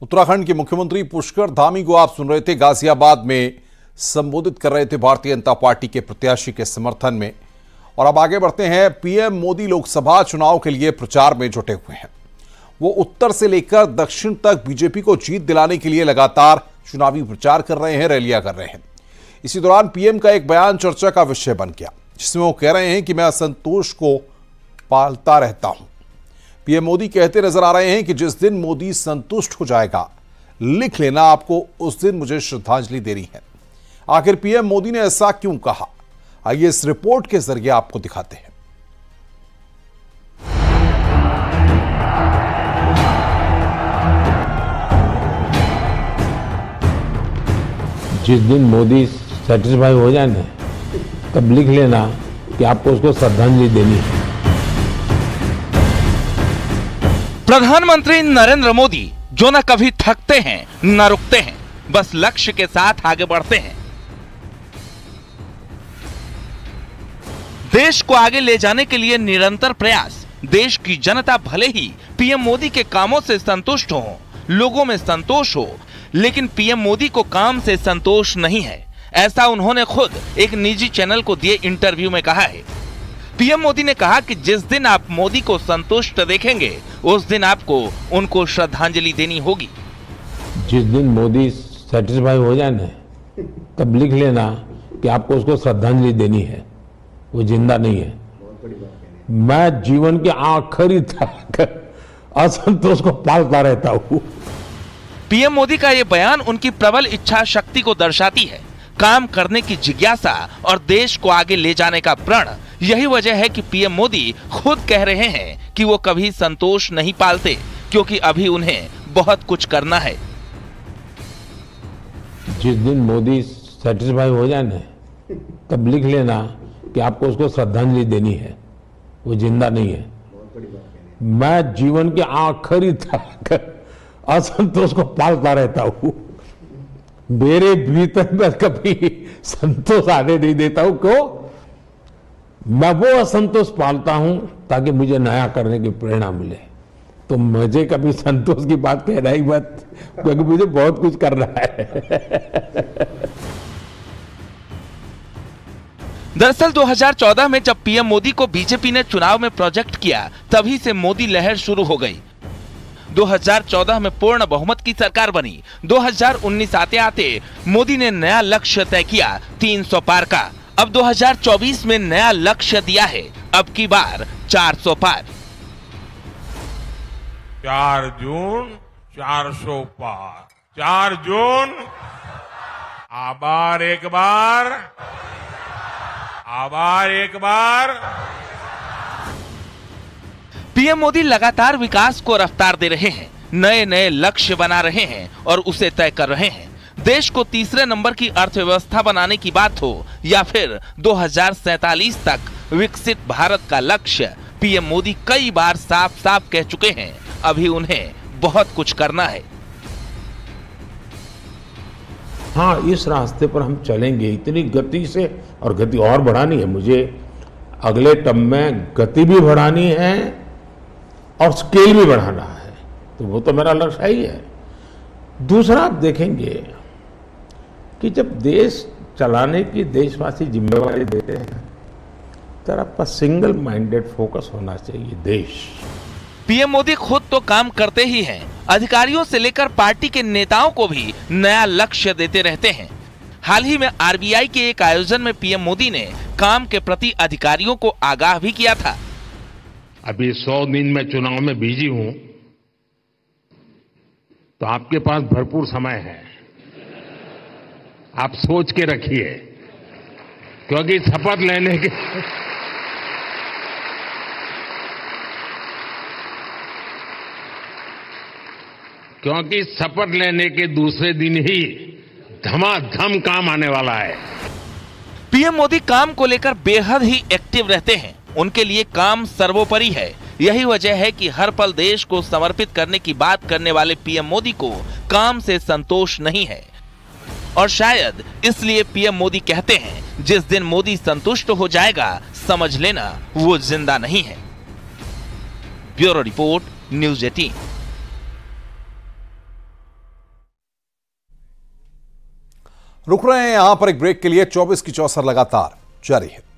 उत्तराखंड के मुख्यमंत्री पुष्कर धामी को आप सुन रहे थे। गाजियाबाद में संबोधित कर रहे थे भारतीय जनता पार्टी के प्रत्याशी के समर्थन में। और अब आगे बढ़ते हैं। पीएम मोदी लोकसभा चुनाव के लिए प्रचार में जुटे हुए हैं। वो उत्तर से लेकर दक्षिण तक बीजेपी को जीत दिलाने के लिए लगातार चुनावी प्रचार कर रहे हैं, रैलियां कर रहे हैं। इसी दौरान पीएम का एक बयान चर्चा का विषय बन गया, जिसमें वो कह रहे हैं कि मैं असंतोष को पालता रहता हूं। पीएम मोदी कहते नजर आ रहे हैं कि जिस दिन मोदी संतुष्ट हो जाएगा, लिख लेना, आपको उस दिन मुझे श्रद्धांजलि देनी है। आखिर पीएम मोदी ने ऐसा क्यों कहा, आइए इस रिपोर्ट के जरिए आपको दिखाते हैं। जिस दिन मोदी सेटिस्फाई हो जाए ना, तब लिख लेना कि आपको उसको श्रद्धांजलि देनी है। प्रधानमंत्री नरेंद्र मोदी जो न कभी थकते हैं न रुकते हैं, बस लक्ष्य के साथ आगे बढ़ते हैं। देश को आगे ले जाने के लिए निरंतर प्रयास। देश की जनता भले ही पीएम मोदी के कामों से संतुष्ट हो, लोगों में संतोष हो, लेकिन पीएम मोदी को काम से संतोष नहीं है। ऐसा उन्होंने खुद एक निजी चैनल को दिए इंटरव्यू में कहा है। पीएम मोदी ने कहा कि जिस दिन आप मोदी को संतुष्ट देखेंगे, उस दिन आपको उनको श्रद्धांजलि देनी होगी। जिस दिन मोदी सेटिस्फाई हो जाए ना, तब लिख लेना कि आपको उसको श्रद्धांजलि देनी है। वो जिंदा नहीं है। मैं जीवन के आखिरी तक असंतोष को पालता रहता हूं। पीएम मोदी का यह बयान उनकी प्रबल इच्छा शक्ति को दर्शाती है, काम करने की जिज्ञासा और देश को आगे ले जाने का प्रण। यही वजह है कि पीएम मोदी खुद कह रहे हैं कि वो कभी संतोष नहीं पालते, क्योंकि अभी उन्हें बहुत कुछ करना है। जिस दिन मोदी सेटिस्फाई हो जाए ना, तब लिख लेना कि आपको उसको श्रद्धांजलि देनी है। वो जिंदा नहीं है। मैं जीवन के आखिरी तक असंतोष को पालता रहता हूं। मेरे भीतर में कभी संतोष आने नहीं देता हूं। क्यों? मैं वो असंतोष पालता हूं ताकि मुझे नया करने की प्रेरणा मिले। तो मुझे कभी संतोष की बात कहना ही मत, क्योंकि मुझे बहुत कुछ करना है। दरअसल 2014 में जब पीएम मोदी को बीजेपी ने चुनाव में प्रोजेक्ट किया, तभी से मोदी लहर शुरू हो गई। 2014 में पूर्ण बहुमत की सरकार बनी। 2019 आते आते मोदी ने नया लक्ष्य तय किया, 300 पार का। अब 2024 में नया लक्ष्य दिया है, अब की बार 400 पार। 4 जून 400 पार। 4 जून आबार एक बार, आबार एक बार। पीएम मोदी लगातार विकास को रफ्तार दे रहे हैं, नए नए लक्ष्य बना रहे हैं और उसे तय कर रहे हैं। देश को तीसरे नंबर की अर्थव्यवस्था बनाने की बात हो या फिर 2047 तक विकसित भारत का लक्ष्य, पीएम मोदी कई बार साफ साफ कह चुके हैं, अभी उन्हें बहुत कुछ करना है। हाँ, इस रास्ते पर हम चलेंगे इतनी गति से, और गति और बढ़ानी है मुझे। अगले टर्म में गति भी बढ़ानी है और स्केल भी बढ़ाना है। तो वो तो मेरा लक्ष्य ही है। दूसरा, आप देखेंगे कि जब देश चलाने की देशवासी जिम्मेवारी देते हैं, तो आपका सिंगल माइंडेड फोकस होना चाहिए देश। पीएम मोदी खुद तो काम करते ही हैं, अधिकारियों से लेकर पार्टी के नेताओं को भी नया लक्ष्य देते रहते हैं। हाल ही में आरबीआई के एक आयोजन में पीएम मोदी ने काम के प्रति अधिकारियों को आगाह भी किया था। अभी 100 दिन में चुनाव में बिजी हूं, तो आपके पास भरपूर समय है। आप सोच के रखिए, क्योंकि शपथ लेने के शपथ लेने के दूसरे दिन ही धमाधम काम आने वाला है। पीएम मोदी काम को लेकर बेहद ही एक्टिव रहते हैं। उनके लिए काम सर्वोपरि है। यही वजह है कि हर पल देश को समर्पित करने की बात करने वाले पीएम मोदी को काम से संतोष नहीं है। और शायद इसलिए पीएम मोदी कहते हैं, जिस दिन मोदी संतुष्ट हो जाएगा, समझ लेना वो जिंदा नहीं है। Bureau report, news 18। रुक रहे हैं यहां पर एक ब्रेक के लिए। 24 की चौसर लगातार जारी है।